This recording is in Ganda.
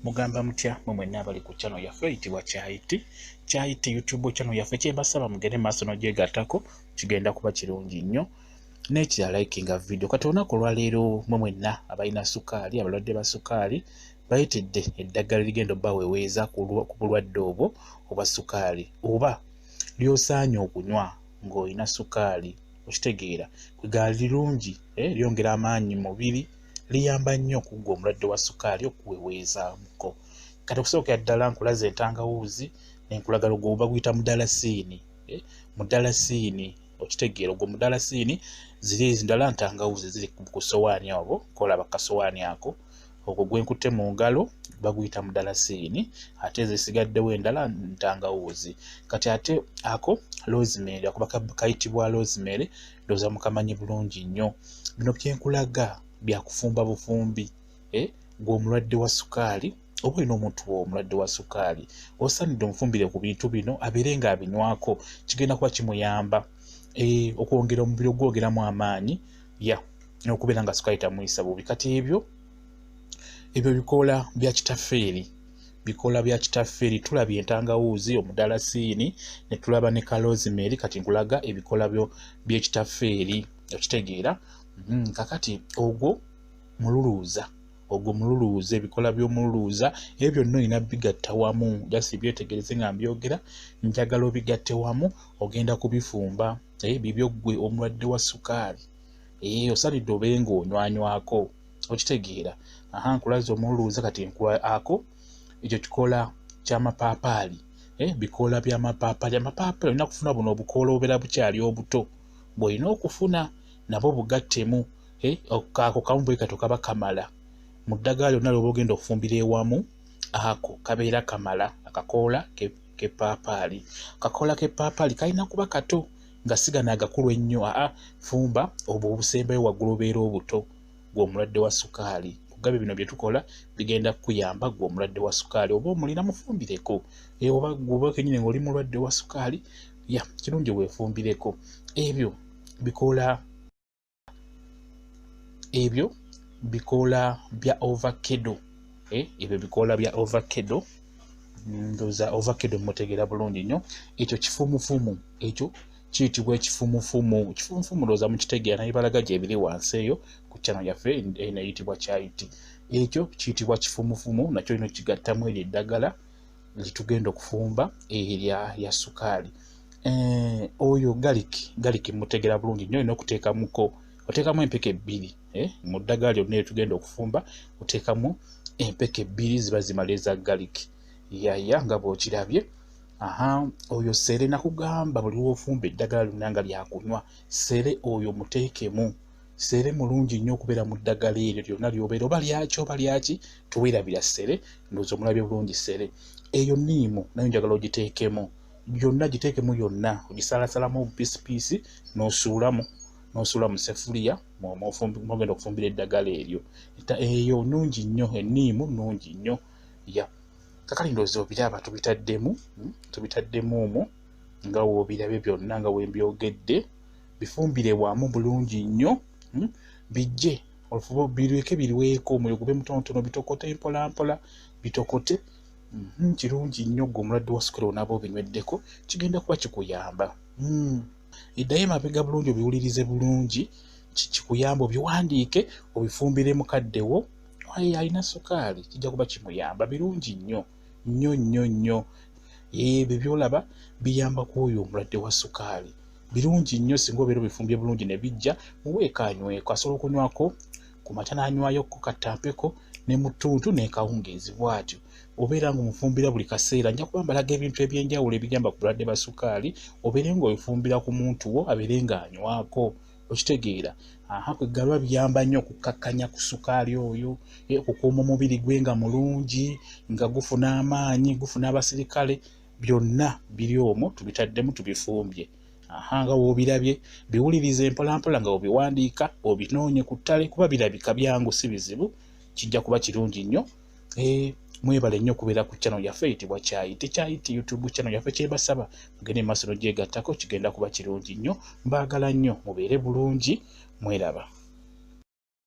Mugamba mutya mwe nabali ku channel yaffe eyitibwa Kyayiti YouTube channel yaffe kyembasaba mugende maaso n'ogyegattako kigenda kuba kirungi nnyo n'ekira likinga video kati olunaku olwaleero mwe mwenna abalina sukaali abalwadde ba sukaali bayitidde eddagala ligenda baweweeza ku bulwadde obwo obwa sukaali oba lyosaanye okunywa ng'olina sukaali okitegeera kwegala lirungi lyongera amaanyi mu mubiri liyamba nnyo okuggwa omulwadde wa sukaali okuweweezaamuko kati okusookera ddala nkulaze entangawuuzi nenkulaga ogwo baguyita mudalasini mudalasini okitegeera ogwo mudalasini ziri ezindala ntangawuuzi ziri ku sowaani abo kolaba kasowaani ako ogwo gwenkutte mu ngalo baguyita mudalasini ate ezisigaddewo endala ntangawuuzi kati ate ako rosemary akuba kayitibwa rosemary ndowooza mukamanyi bulungi nnyo bino byenkulaga byakufumba bufumbi gw'omulwadde wa sukaali oba olina omuntu omulwadde wa sukaali osaanidde omufumbire ku bintu bino abeere ng'abinywako kigenda kuba kimuyamba okwongera omubiri ogwogeramu amaanyi okubeera nga sukaali tamuyisa bubi kati ebyo bikoola bya kitaffeeri tulabye entangawuuzi omudalasini ne tulaba ne rosemary kati nkulaga ebikoola by'ekitaffeeri okitegeera kakati ogwo mululuuza ebikola by'omululuuza ebyo byonna olina bigatta wamu jasi byetegereze nga mbyogera njagala obigatte wamu ogenda kubifumba bibyo ggwe omulwadde wa sukaali osaanidde obeere ng'onywanywako okitegeera nkulaze omululuuza kati ako ekyo kikola ky'amapaapaali bikoola by'amapaapaali olina kufuna buno obukoola obeera bukyali obuto bw'olina okufuna nabo bugattemu ako kamu bwe kato kaba kamala mu ddagala lyonna lyoba ogenda okufumbira ewamu ako kabeera kamala akakoola k'epaapaali akakoola k'epaapaali kalina kuba kato nga sigana agakulu ennyo fumba obwo obusembayo waggulu obeera obuto gw'omulwadde wa sukaali kugabe bino bye tukola bigenda kukuyamba gw'omulwadde wa sukaali oba omulina mufumbireko oba kennyini ng'oli mulwadde wa sukaali kirungi weefumbireko ebyo bikoola bya ovacado ebyo bikoola bya ovacado ndowooza ovacado mutegeera bulungi nnyo ekyo kifumufumu ekyo kiyitibwa ekifumufumu ndowooza mukitegeera naye balaga gye biri wansi eyo ku channel yaffe eyitibwa Kyayiti ekyo kiyitibwa kifumufumu nakyo olina kigattamu eryo eddagala litugenda okufumba erya sukaali oyo galiki mutegeera bulungi nnyo olina okuteekamuko oteekamu empeke 2 mu ddagala lyonna eryo tugenda okufumba oteekamu empeke 2 ziba zimala eza galiki nga bw'okirabye oyo sere nakugamba buli lw'ofumba eddagala lyonna nga lyakunywa sere oyo muteekemu sere mulungi nnyo okubeera mu ddagala eryo lyonna lyobeera oba lyaki tuweerabira sere ndowooza omulabye bulungi sere eyo niimu nayo njagala ogiteekemu yonna giteekemu yonna ogisaalasalamu obupiisipiisi n'osuulamu mu sefuliya mwogenda okufumbira eddagala eryo eyo nungi nnyo enniimu nungi nnyo kakali ndowooza obiraba tubitaddemu omwo nga woobirabye byonna nga wembyogedde bifumbire wamu bulungi nnyo bijje bireke biriweeko omuliro gube mutonotono bitokote mpolampola bitokote kirungi nnyo gwe omulwadde wa sukaali onaaba obinyweddeko kigenda kuba kikuyamba eddayo emabega bulungi obiwulirize bulungi kikuyamba obiwandiike obifumbire mukaddewo alina sukaali kijja kuba kimuyamba birungi nnyo ebyo byolaba biyamba ku oyo omulwadde wa sukaali birungi nnyo singa obeera obifumbye bulungi ne bijja muweeka anyweko asobola okunywako ku makya n'anywayoko kattampeko ne mu ttuntu n'ekawungeezi bw'atyo obeera ng'omufumbira buli kaseera nja kuba mbalaga ebintu ebyenjawulo ebigamba ku bulwadde ba sukaali obeere ng'obifumbira ku muntu wo abeere ng'anywako okitegeera kweggalwa biyamba nnyo okukkakkanya ku sukaali oyo okukuuma omubiri gwe nga mulungi nga gufuna amaanyi gufuna abasirikale byonna biri omwo tubitaddemu tubifumbye nga woobirabye biwulirize mpolampola nga obiwandiika obinoonye ku ttale kuba birabika byangu si bizibu kijja kuba kirungi nnyo mwebale nnyo okubeera ku channel yaffe eyitibwa Kyayiti YouTube channel yaffe kyebasaba mugende maaso n'ogyegattako kigenda kuba kirungi nnyo mbaagala nnyo mubeere bulungi mweraba